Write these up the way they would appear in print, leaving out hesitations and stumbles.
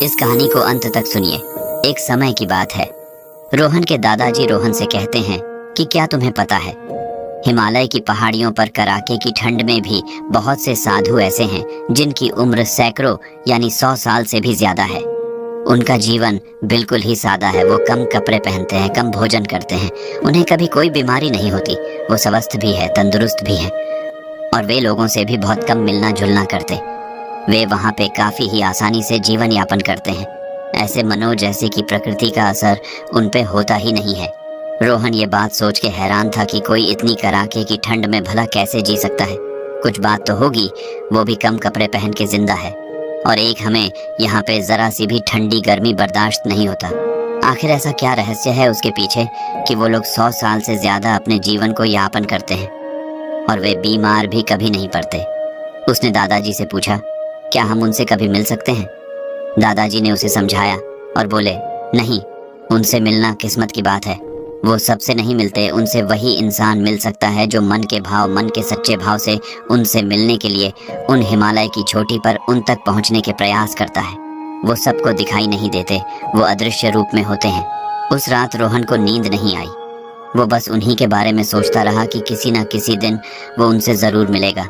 इस कहानी को अंत तक सुनिए। एक समय की बात है। रोहन के दादाजी रोहन से कहते हैं कि क्या तुम्हें पता है, हिमालय की पहाड़ियों पर कड़ाके की ठंड में भी बहुत से साधु ऐसे हैं जिनकी उम्र सैकड़ों यानी 100 साल से भी ज्यादा है। उनका जीवन बिल्कुल ही सादा है। वो कम कपड़े पहनते हैं, कम भोजन करते हैं, उन्हें कभी कोई बीमारी नहीं होती। वो स्वस्थ भी है, तंदुरुस्त भी है और वे लोगों से भी बहुत कम मिलना जुलना करते। वे वहाँ पे काफी ही आसानी से जीवन यापन करते हैं। ऐसे मनोज जैसे कि प्रकृति का असर उन पे होता ही नहीं है। रोहन ये बात सोच के हैरान था कि कोई इतनी कड़ाके की ठंड में भला कैसे जी सकता है। कुछ बात तो होगी, वो भी कम कपड़े पहन के जिंदा है और एक हमें यहाँ पे जरा सी भी ठंडी गर्मी बर्दाश्त नहीं होता। आखिर ऐसा क्या रहस्य है उसके पीछे कि वो लोग 100 साल से ज्यादा अपने जीवन को यापन करते हैं और वे बीमार भी कभी नहीं पड़ते। उसने दादाजी से पूछा, क्या हम उनसे कभी मिल सकते हैं? दादाजी ने उसे समझाया और बोले, नहीं, उनसे मिलना किस्मत की बात है। वो सबसे नहीं मिलते, उनसे वही इंसान मिल सकता है जो मन के सच्चे भाव से उनसे मिलने के लिए उन हिमालय की चोटी पर उन तक पहुंचने के प्रयास करता है। वो सबको दिखाई नहीं देते, वो अदृश्य रूप में होते हैं। उस रात रोहन को नींद नहीं आई। वो बस उन्हीं के बारे में सोचता रहा कि किसी न किसी दिन वो उनसे जरूर मिलेगा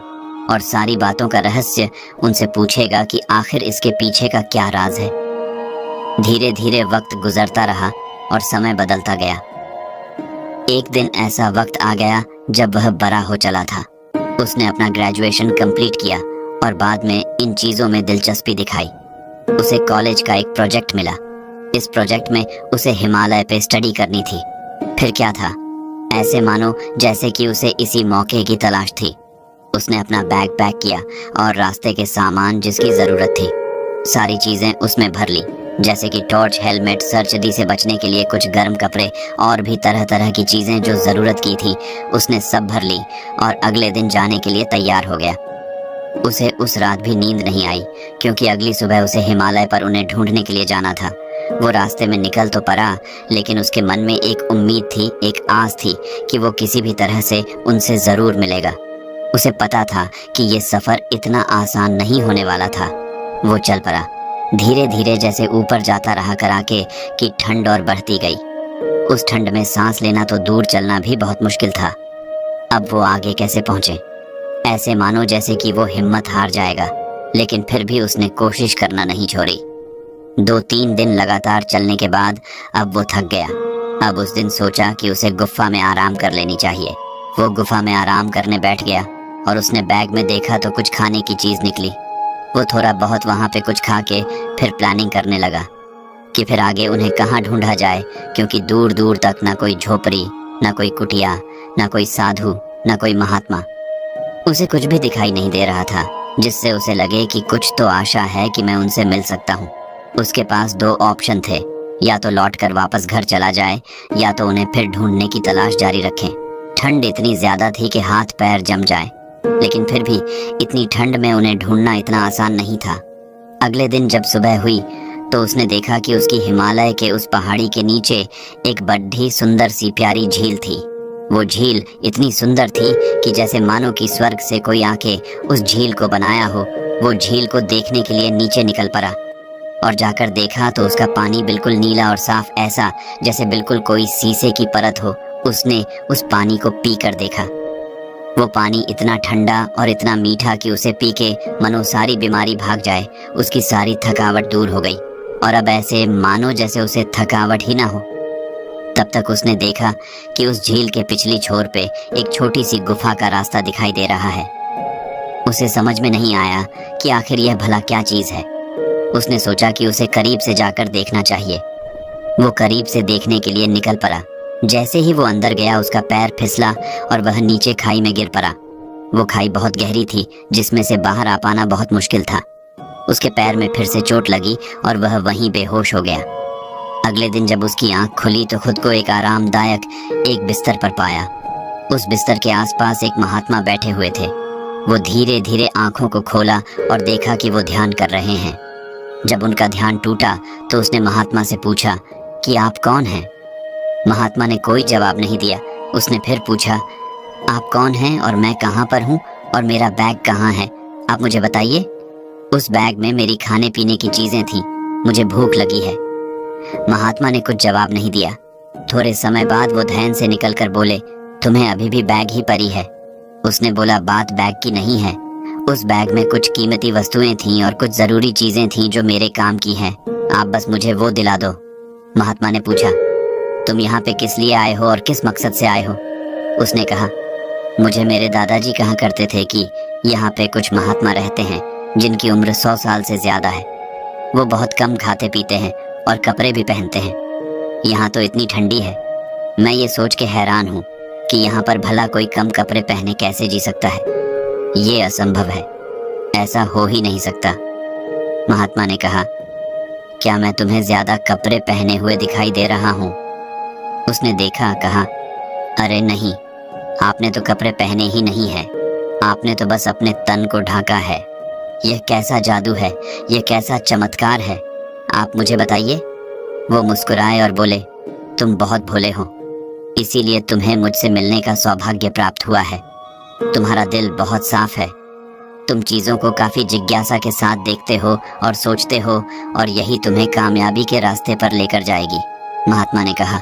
और सारी बातों का रहस्य उनसे पूछेगा कि आखिर इसके पीछे का क्या राज है। धीरे धीरे वक्त गुजरता रहा और समय बदलता गया। एक दिन ऐसा वक्त आ गया जब वह बड़ा हो चला था। उसने अपना ग्रेजुएशन कंप्लीट किया और बाद में इन चीजों में दिलचस्पी दिखाई। उसे कॉलेज का एक प्रोजेक्ट मिला। इस प्रोजेक्ट में उसे हिमालय पे स्टडी करनी थी। फिर क्या था, ऐसे मानो जैसे कि उसे इसी मौके की तलाश थी। उसने अपना बैग पैक किया और रास्ते के सामान जिसकी जरूरत थी सारी चीजें उसमें भर ली, जैसे कि टॉर्च, हेलमेट, सर्दी से बचने के लिए कुछ गर्म कपड़े और भी तरह तरह की चीजें जो जरूरत की थी उसने सब भर ली और अगले दिन जाने के लिए तैयार हो गया। उसे उस रात भी नींद नहीं आई क्योंकि अगली सुबह उसे हिमालय पर उन्हें ढूंढने के लिए जाना था। वो रास्ते में निकल तो पड़ा, लेकिन उसके मन में एक उम्मीद थी, एक आस थी कि वो किसी भी तरह से उनसे जरूर मिलेगा। उसे पता था कि ये सफर इतना आसान नहीं होने वाला था। वो चल पड़ा। धीरे धीरे जैसे ऊपर जाता रहा कड़ाके की ठंड और बढ़ती गई। उस ठंड में सांस लेना तो दूर चलना भी बहुत मुश्किल था। अब वो आगे कैसे पहुंचे? ऐसे मानो जैसे कि वो हिम्मत हार जाएगा, लेकिन फिर भी उसने कोशिश करना नहीं छोड़ी। 2-3 दिन लगातार चलने के बाद अब वो थक गया। अब उस दिन सोचा कि उसे गुफा में आराम कर लेनी चाहिए। वो गुफा में आराम करने बैठ गया और उसने बैग में देखा तो कुछ खाने की चीज निकली। वो थोड़ा बहुत वहां पे कुछ खा के फिर प्लानिंग करने लगा कि फिर आगे उन्हें कहाँ ढूंढा जाए, क्योंकि दूर दूर तक ना कोई झोपड़ी, ना कोई कुटिया, ना कोई साधु, ना कोई महात्मा। उसे कुछ भी दिखाई नहीं दे रहा था जिससे उसे लगे कि कुछ तो आशा है कि मैं उनसे मिल सकता हूँ। उसके पास 2 ऑप्शन थे, या तो लौट कर वापस घर चला जाए या तो उन्हें फिर ढूंढने की तलाश जारी रखें। ठंड इतनी ज्यादा थी कि हाथ पैर जम जाए, लेकिन फिर भी इतनी ठंड में उन्हें ढूंढना इतना आसान नहीं था। अगले दिन जब सुबह हुई तो उसने देखा कि उसकी हिमालय के उस पहाड़ी के नीचे एक बड़ी सुंदर सी प्यारी झील थी। वो झील इतनी सुंदर थी कि जैसे मानो कि स्वर्ग से कोई आके उस झील को बनाया हो। वो झील को देखने के लिए नीचे निकल पड़ा और जाकर देखा तो उसका पानी बिल्कुल नीला और साफ, ऐसा जैसे बिल्कुल कोई शीशे की परत हो। उसने उस पानी को पी कर देखा। वो पानी इतना ठंडा और इतना मीठा कि उसे पी के मनो सारी बीमारी भाग जाए। उसकी सारी थकावट दूर हो गई और अब ऐसे मानो जैसे उसे थकावट ही ना हो। तब तक उसने देखा कि उस झील के पिछली छोर पे एक छोटी सी गुफा का रास्ता दिखाई दे रहा है। उसे समझ में नहीं आया कि आखिर यह भला क्या चीज है। उसने सोचा कि उसे करीब से जाकर देखना चाहिए। वो करीब से देखने के लिए निकल पड़ा। जैसे ही वो अंदर गया उसका पैर फिसला और वह नीचे खाई में गिर पड़ा। वो खाई बहुत गहरी थी जिसमें से बाहर आ पाना बहुत मुश्किल था। उसके पैर में फिर से चोट लगी और वह वहीं बेहोश हो गया। अगले दिन जब उसकी आंख खुली तो खुद को एक आरामदायक एक बिस्तर पर पाया। उस बिस्तर के आसपास एक महात्मा बैठे हुए थे। वो धीरे धीरे आंखों को खोला और देखा कि वो ध्यान कर रहे हैं। जब उनका ध्यान टूटा तो उसने महात्मा से पूछा कि आप कौन हैं? महात्मा ने कोई जवाब नहीं दिया। उसने फिर पूछा, आप कौन हैं और मैं कहाँ पर हूँ और मेरा बैग कहाँ है? आप मुझे बताइए। उस बैग में मेरी खाने पीने की चीजें थीं। मुझे भूख लगी है। महात्मा ने कुछ जवाब नहीं दिया। थोड़े समय बाद वो ध्यान से निकलकर बोले, तुम्हें अभी भी बैग ही पड़ी है। उसने बोला, बात बैग की नहीं है। उस बैग में कुछ कीमती वस्तुएं थीं और कुछ जरूरी चीजें थीं जो मेरे काम की हैं। आप बस मुझे वो दिला दो। महात्मा ने पूछा, तुम यहाँ पे किस लिए आए हो और किस मकसद से आए हो? उसने कहा, मुझे मेरे दादाजी कहा करते थे कि यहाँ पे कुछ महात्मा रहते हैं जिनकी उम्र 100 साल से ज्यादा है। वो बहुत कम खाते पीते हैं और कपड़े भी पहनते हैं। यहाँ तो इतनी ठंडी है, मैं ये सोच के हैरान हूँ कि यहाँ पर भला कोई कम कपड़े पहने कैसे जी सकता है। ये असंभव है, ऐसा हो ही नहीं सकता। महात्मा ने कहा, क्या मैं तुम्हें ज्यादा कपड़े पहने हुए दिखाई दे रहा हूँ? उसने देखा, कहा, अरे नहीं, आपने तो कपड़े पहने ही नहीं है, आपने तो बस अपने तन को ढाका है। यह कैसा जादू है, यह कैसा चमत्कार है, आप मुझे बताइए। वो मुस्कुराए और बोले, तुम बहुत भोले हो, इसीलिए तुम्हें मुझसे मिलने का सौभाग्य प्राप्त हुआ है। तुम्हारा दिल बहुत साफ है, तुम चीजों को काफी जिज्ञासा के साथ देखते हो और सोचते हो, और यही तुम्हें कामयाबी के रास्ते पर लेकर जाएगी। महात्मा ने कहा,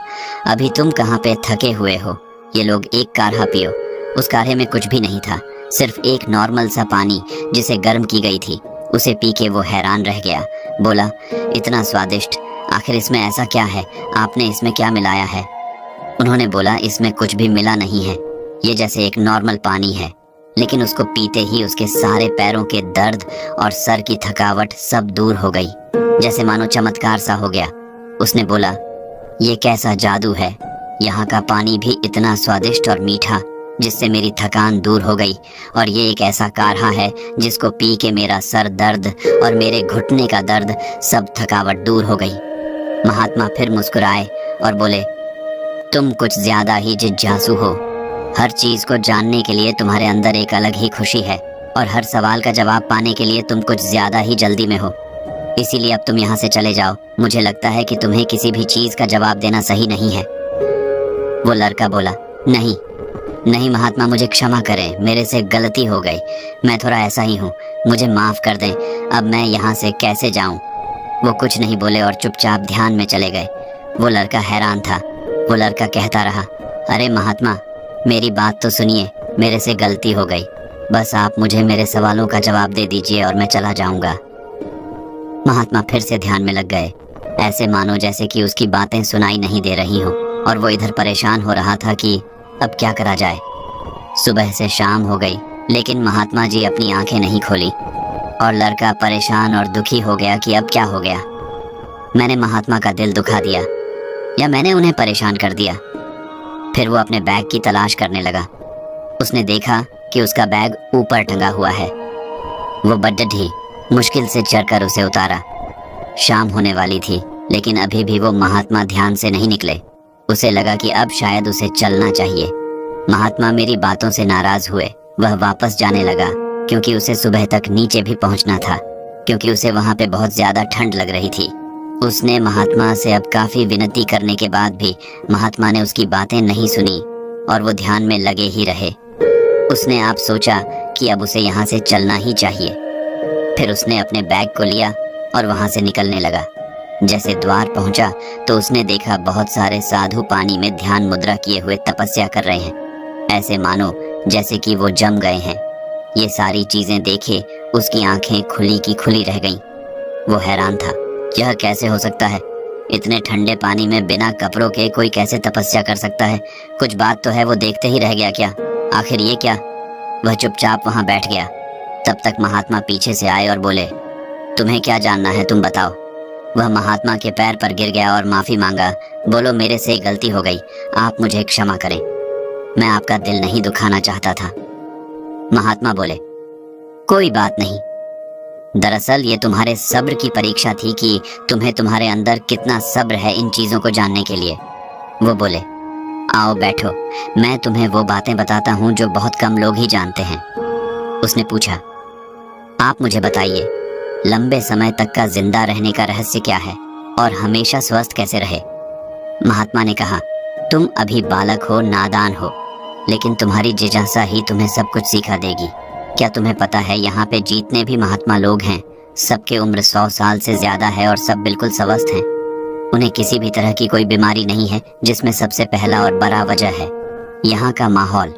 अभी तुम कहाँ पे थके हुए हो, ये लोग एक काढ़ा पियो। उस काढ़े में कुछ भी नहीं था, सिर्फ एक नॉर्मल सा पानी जिसे गर्म की गई थी। उसे पी के वो हैरान रह गया। बोला, इतना स्वादिष्ट, आखिर इसमें ऐसा क्या है? आपने इसमें क्या मिलाया है? उन्होंने बोला, इसमें कुछ भी मिला नहीं है, ये जैसे एक नॉर्मल पानी है। लेकिन उसको पीते ही उसके सारे पैरों के दर्द और सर की थकावट सब दूर हो गई, जैसे मानो चमत्कार सा हो गया। उसने बोला, ये कैसा जादू है, यहाँ का पानी भी इतना स्वादिष्ट और मीठा जिससे मेरी थकान दूर हो गई, और ये एक ऐसा काढ़ा है जिसको पी के मेरा सर दर्द और मेरे घुटने का दर्द सब थकावट दूर हो गई। महात्मा फिर मुस्कुराए और बोले, तुम कुछ ज्यादा ही जिज्ञासु हो। हर चीज को जानने के लिए तुम्हारे अंदर एक अलग ही खुशी है, और हर सवाल का जवाब पाने के लिए तुम कुछ ज्यादा ही जल्दी में हो। इसीलिए अब तुम यहाँ से चले जाओ। मुझे लगता है कि तुम्हें किसी भी चीज का जवाब देना सही नहीं है। वो लड़का बोला, नहीं नहीं महात्मा, मुझे क्षमा करें, मेरे से गलती हो गई, मैं थोड़ा ऐसा ही हूँ, मुझे माफ कर दें। अब मैं यहाँ से कैसे जाऊँ? वो कुछ नहीं बोले और चुपचाप ध्यान में चले गए। वो लड़का हैरान था। वो लड़का कहता रहा, अरे महात्मा, मेरी बात तो सुनिए, मेरे से गलती हो गई, बस आप मुझे मेरे सवालों का जवाब दे दीजिए और मैं चला जाऊंगा। महात्मा फिर से ध्यान में लग गए, ऐसे मानो जैसे कि उसकी बातें सुनाई नहीं दे रही हो, और वो इधर परेशान हो रहा था कि अब क्या करा जाए। सुबह से शाम हो गई, लेकिन महात्मा जी अपनी आंखें नहीं खोली, और लड़का परेशान और दुखी हो गया कि अब क्या हो गया। मैंने महात्मा का दिल दुखा दिया, या मैंने उन्हें परेशान कर दिया? फिर वो अपने बैग की तलाश करने लगा। उसने देखा कि उसका बैग ऊपर टंगा हुआ है। वो बड्ढी मुश्किल से चढ़कर उसे उतारा। शाम होने वाली थी, लेकिन अभी भी वो महात्मा ध्यान से नहीं निकले। उसे लगा कि अब शायद उसे चलना चाहिए। महात्मा मेरी बातों से नाराज हुए। वह वापस जाने लगा, क्योंकि उसे सुबह तक नीचे भी पहुंचना था, क्योंकि उसे वहां पे बहुत ज्यादा ठंड लग रही थी। उसने महात्मा से अब काफी विनती करने के बाद भी महात्मा ने उसकी बातें नहीं सुनी, और वो ध्यान में लगे ही रहे। उसने आप सोचा कि अब उसे यहाँ से चलना ही चाहिए। फिर उसने अपने बैग को लिया और वहां से निकलने लगा। जैसे द्वार पहुंचा तो उसने देखा बहुत सारे साधु पानी में ध्यान मुद्रा किए हुए तपस्या कर रहे हैं, ऐसे मानो जैसे कि वो जम गए हैं। ये सारी चीजें देखे उसकी आंखें खुली की खुली रह गईं। वो हैरान था, यह कैसे हो सकता है? इतने ठंडे पानी में बिना कपड़ों के कोई कैसे तपस्या कर सकता है? कुछ बात तो है, वो देखते ही रह गया क्या? आखिर ये क्या? वह चुपचाप वहां बैठ गया। तब तक महात्मा पीछे से आए और बोले, तुम्हें क्या जानना है, तुम बताओ। वह महात्मा के पैर पर गिर गया और माफी मांगा। बोलो, मेरे से गलती हो गई, आप मुझे क्षमा करें, मैं आपका दिल नहीं दुखाना चाहता था। महात्मा बोले, कोई बात नहीं, दरअसल ये तुम्हारे सब्र की परीक्षा थी कि तुम्हें तुम्हारे अंदर कितना सब्र है इन चीजों को जानने के लिए। वो बोले, आओ बैठो, मैं तुम्हें वो बातें बताता हूँ जो बहुत कम लोग ही जानते हैं। उसने पूछा, आप मुझे बताइए, लंबे समय तक का जिंदा रहने का रहस्य क्या है, और हमेशा स्वस्थ कैसे रहे? महात्मा ने कहा, तुम अभी बालक हो, नादान हो, लेकिन तुम्हारी जिज्ञासा ही तुम्हें सब कुछ सिखा देगी। क्या तुम्हें पता है, यहाँ पे जितने भी महात्मा लोग हैं सबकी उम्र 100 साल से ज्यादा है और सब बिल्कुल स्वस्थ हैं। उन्हें किसी भी तरह की कोई बीमारी नहीं है, जिसमें सबसे पहला और बड़ा वजह है यहाँ का माहौल।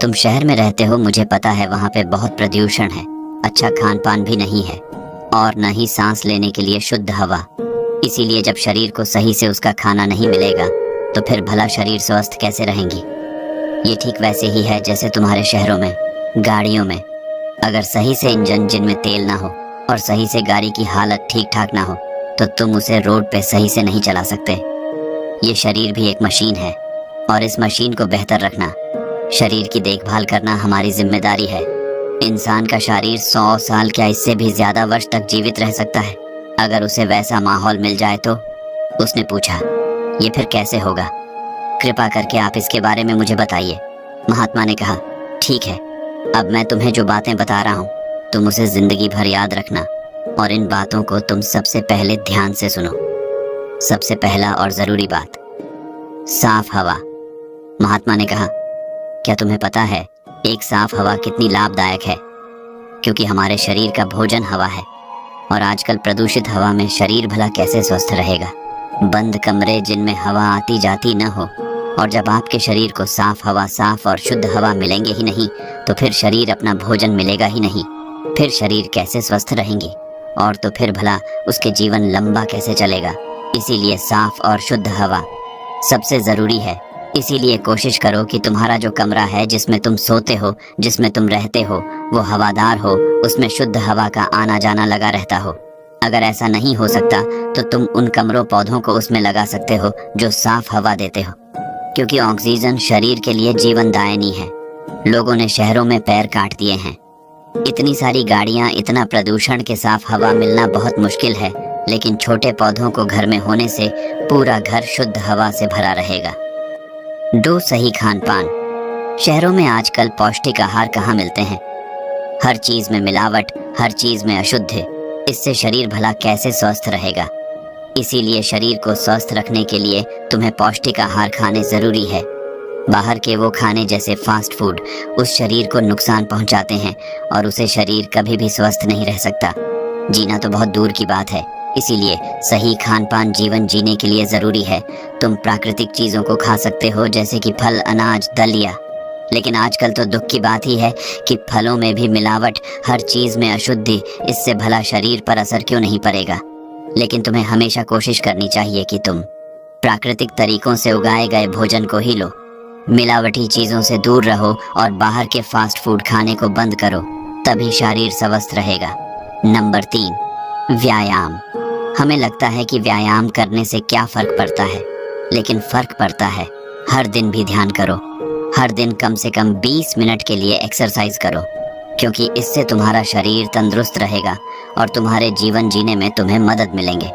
तुम शहर में रहते हो, मुझे पता है, वहाँ पे बहुत प्रदूषण है, अच्छा खान पान भी नहीं है और न ही सांस लेने के लिए शुद्ध हवा। इसीलिए जब शरीर को सही से उसका खाना नहीं मिलेगा तो फिर भला शरीर स्वस्थ कैसे रहेंगी। ये ठीक वैसे ही है जैसे तुम्हारे शहरों में गाड़ियों में अगर सही से इंजन जिनमें तेल ना हो और सही से गाड़ी की हालत ठीक ठाक ना हो तो तुम उसे रोड पे सही से नहीं चला सकते। ये शरीर भी एक मशीन है और इस मशीन को बेहतर रखना, शरीर की देखभाल करना हमारी जिम्मेदारी है। इंसान का शरीर 100 साल क्या इससे भी ज्यादा वर्ष तक जीवित रह सकता है अगर उसे वैसा माहौल मिल जाए तो। उसने पूछा, ये फिर कैसे होगा? कृपा करके आप इसके बारे में मुझे बताइए। महात्मा ने कहा, ठीक है, अब मैं तुम्हें जो बातें बता रहा हूँ तुम उसे जिंदगी भर याद रखना और इन बातों को तुम सबसे पहले ध्यान से सुनो। सबसे पहला और जरूरी बात, साफ हवा। महात्मा ने कहा, क्या तुम्हें पता है एक साफ हवा कितनी लाभदायक है? क्योंकि हमारे शरीर का भोजन हवा है और आजकल प्रदूषित हवा में शरीर भला कैसे स्वस्थ रहेगा? बंद कमरे जिनमें हवा आती जाती न हो, और जब आपके शरीर को साफ हवा, साफ और शुद्ध हवा मिलेंगे ही नहीं तो फिर शरीर अपना भोजन मिलेगा ही नहीं, फिर शरीर कैसे स्वस्थ रहेंगे और तो फिर भला उसके जीवन लंबा कैसे चलेगा। इसीलिए साफ और शुद्ध हवा सबसे जरूरी है। इसीलिए कोशिश करो कि तुम्हारा जो कमरा है, जिसमें तुम सोते हो, जिसमें तुम रहते हो, वो हवादार हो, उसमें शुद्ध हवा का आना जाना लगा रहता हो। अगर ऐसा नहीं हो सकता तो तुम उन कमरों पौधों को उसमें लगा सकते हो जो साफ हवा देते हो, क्योंकि ऑक्सीजन शरीर के लिए जीवनदायिनी है। लोगों ने शहरों में पैर काट दिए हैं। इतनी सारी गाड़ियां, इतना प्रदूषण के साफ हवा मिलना बहुत मुश्किल है, लेकिन छोटे पौधों को घर में होने से पूरा घर शुद्ध हवा से भरा रहेगा। दो, सही खान पान। शहरों में आजकल पौष्टिक आहार कहाँ मिलते हैं? हर चीज में मिलावट, हर चीज में अशुद्ध। इससे शरीर भला कैसे स्वस्थ रहेगा? इसीलिए शरीर को स्वस्थ रखने के लिए तुम्हें पौष्टिक आहार खाने जरूरी है। बाहर के वो खाने जैसे फास्ट फूड उस शरीर को नुकसान पहुंचाते हैं और उसे शरीर कभी भी स्वस्थ नहीं रह सकता। जीना तो बहुत दूर की बात है। इसीलिए सही खान पान जीवन जीने के लिए जरूरी है। तुम प्राकृतिक चीजों को खा सकते हो जैसे कि फल, अनाज, दलिया, लेकिन आजकल तो दुख की बात ही है कि फलों में भी मिलावट, हर चीज में अशुद्धि। इससे भला शरीर पर असर क्यों नहीं पड़ेगा? लेकिन तुम्हें हमेशा कोशिश करनी चाहिए कि तुम प्राकृतिक तरीकों से उगाए गए भोजन को ही लो, मिलावटी चीजों से दूर रहो और बाहर के फास्ट फूड खाने को बंद करो, तभी शरीर स्वस्थ रहेगा। नंबर 3, व्यायाम। हमें लगता है कि व्यायाम करने से क्या फर्क पड़ता है, लेकिन फर्क पड़ता है। हर दिन भी ध्यान करो, हर दिन कम से कम 20 मिनट के लिए एक्सरसाइज करो, क्योंकि इससे तुम्हारा शरीर तंदुरुस्त रहेगा और तुम्हारे जीवन जीने में तुम्हें मदद मिलेंगे।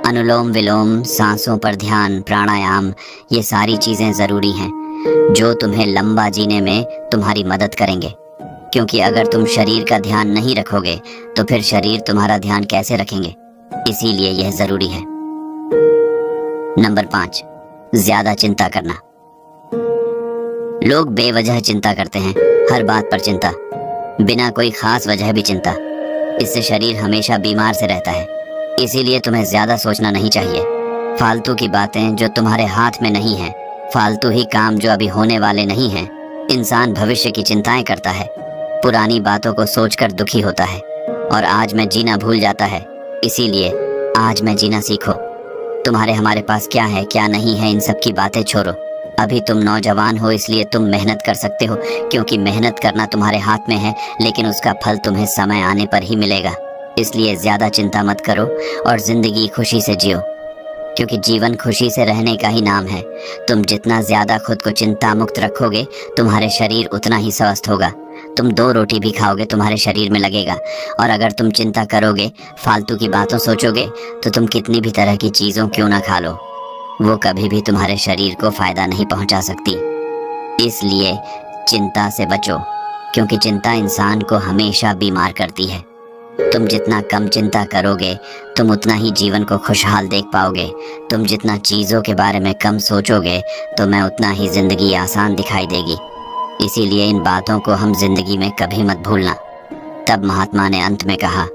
अनुलोम विलोम, सांसों पर ध्यान, प्राणायाम, ये सारी चीजें जरूरी हैं जो तुम्हें लंबा जीने में तुम्हारी मदद करेंगे। क्योंकि अगर तुम शरीर का ध्यान नहीं रखोगे तो फिर शरीर तुम्हारा ध्यान कैसे रखेंगे? इसीलिए यह जरूरी है। नंबर 5, ज्यादा चिंता करना। लोग बेवजह चिंता करते हैं, हर बात पर चिंता, बिना कोई खास वजह भी चिंता। इससे शरीर हमेशा बीमार से रहता है। इसीलिए तुम्हें ज्यादा सोचना नहीं चाहिए। फालतू की बातें जो तुम्हारे हाथ में नहीं है, फालतू ही काम जो अभी होने वाले नहीं हैं। इंसान भविष्य की चिंताएं करता है, पुरानी बातों को सोचकर दुखी होता है और आज में जीना भूल जाता है। इसीलिए आज में जीना सीखो। तुम्हारे हमारे पास क्या है, क्या नहीं है, इन सब की बातें छोड़ो। अभी तुम नौजवान हो, इसलिए तुम मेहनत कर सकते हो, क्योंकि मेहनत करना तुम्हारे हाथ में है, लेकिन उसका फल तुम्हें समय आने पर ही मिलेगा। इसलिए ज्यादा चिंता मत करो और जिंदगी खुशी से जियो, क्योंकि जीवन खुशी से रहने का ही नाम है। तुम जितना ज्यादा खुद को चिंता मुक्त रखोगे, तुम्हारे शरीर उतना ही स्वस्थ होगा। तुम 2 रोटी भी खाओगे तुम्हारे शरीर में लगेगा, और अगर तुम चिंता करोगे, फालतू की बातों सोचोगे, तो तुम कितनी भी तरह की चीजों क्यों ना खा लो, वो कभी भी तुम्हारे शरीर को फायदा नहीं पहुंचा सकती। इसलिए चिंता से बचो, क्योंकि चिंता इंसान को हमेशा बीमार करती है। तुम जितना कम चिंता करोगे, तुम उतना ही जीवन को खुशहाल देख पाओगे। तुम जितना चीजों के बारे में कम सोचोगे, तो मैं उतना ही जिंदगी आसान दिखाई देगी। इसीलिए इन बातों को हम जिंदगी में कभी मत भूलना। तब महात्मा ने अंत में कहा,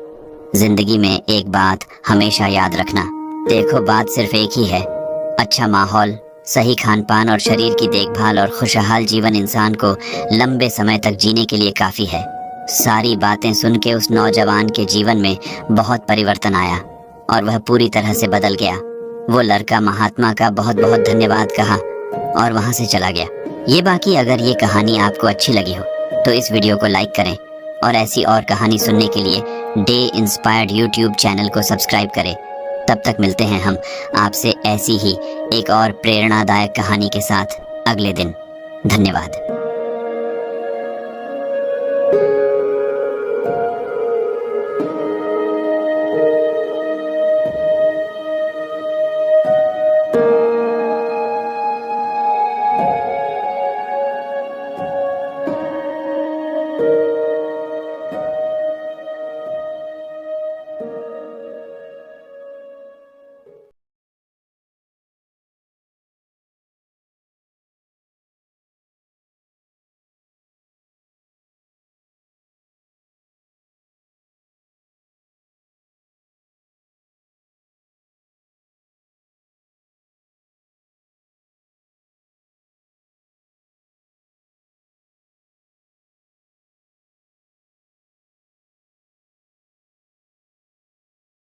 जिंदगी में एक बात हमेशा याद रखना, देखो बात सिर्फ एक ही है, अच्छा माहौल, सही खान पान और शरीर की देखभाल और खुशहाल जीवन इंसान को लंबे समय तक जीने के लिए काफी है। सारी बातें सुन के उस नौजवान के जीवन में बहुत परिवर्तन आया और वह पूरी तरह से बदल गया। वो लड़का महात्मा का बहुत बहुत धन्यवाद कहा और वहां से चला गया। ये बाकी अगर ये कहानी आपको अच्छी लगी हो तो इस वीडियो को लाइक करें और ऐसी और कहानी सुनने के लिए डे इंस्पायर्ड यूट्यूब चैनल को सब्सक्राइब करें। तब तक मिलते हैं हम आपसे ऐसी ही एक और प्रेरणादायक कहानी के साथ अगले दिन। धन्यवाद।